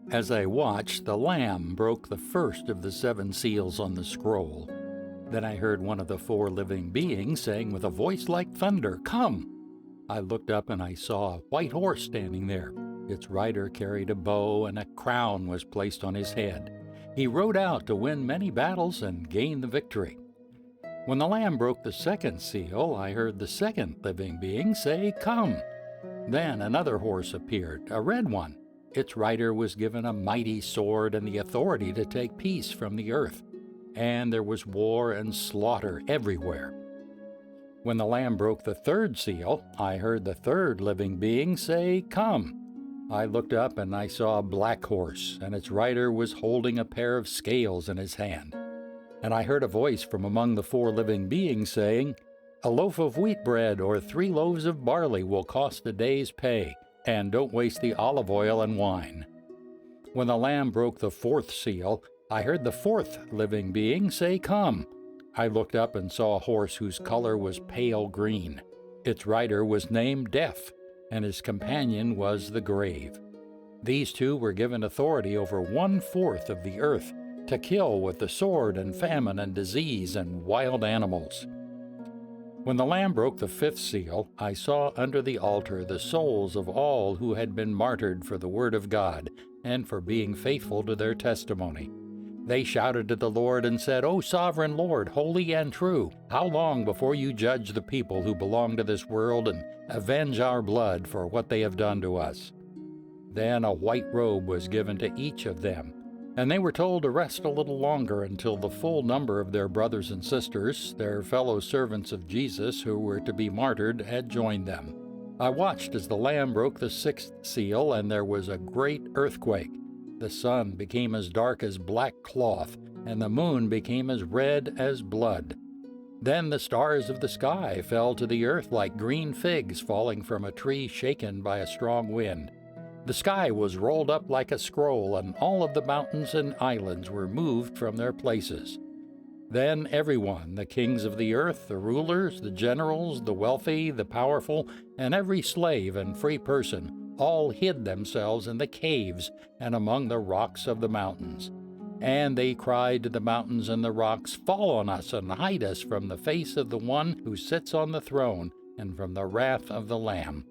As I watched, the Lamb broke the first of the 7 seals on the scroll. Then I heard one of the 4 living beings saying with a voice like thunder, "Come!" I looked up and I saw a white horse standing there. Its rider carried a bow and a crown was placed on his head. He rode out to win many battles and gain the victory. When the Lamb broke the 2nd seal, I heard the 2nd living being say, "Come!" Then another horse appeared, a red one. Its rider was given a mighty sword and the authority to take peace from the earth. And there was war and slaughter everywhere. When the Lamb broke the 3rd seal, I heard the 3rd living being say, "Come!" I looked up and I saw a black horse, and its rider was holding a pair of scales in his hand. And I heard a voice from among the 4 living beings saying, "A loaf of wheat bread or 3 loaves of barley will cost a day's pay, and don't waste the olive oil and wine." When the Lamb broke the 4th seal, I heard the 4th living being say, "Come!" I looked up and saw a horse whose color was pale green. Its rider was named Death, and his companion was the grave. These 2 were given authority over 1/4 of the earth, to kill with the sword and famine and disease and wild animals. When the Lamb broke the 5th seal, I saw under the altar the souls of all who had been martyred for the word of God and for being faithful to their testimony. They shouted to the Lord and said, "O sovereign Lord, holy and true, how long before you judge the people who belong to this world and avenge our blood for what they have done to us?" Then a white robe was given to each of them, and they were told to rest a little longer until the full number of their brothers and sisters, their fellow servants of Jesus who were to be martyred, had joined them. I watched as the Lamb broke the 6th seal, and there was a great earthquake. The sun became as dark as black cloth, and the moon became as red as blood. Then the stars of the sky fell to the earth like green figs falling from a tree shaken by a strong wind. The sky was rolled up like a scroll, and all of the mountains and islands were moved from their places. Then everyone, the kings of the earth, the rulers, the generals, the wealthy, the powerful, and every slave and free person, all hid themselves in the caves and among the rocks of the mountains. And they cried to the mountains and the rocks, "Fall on us and hide us from the face of the one who sits on the throne and from the wrath of the Lamb."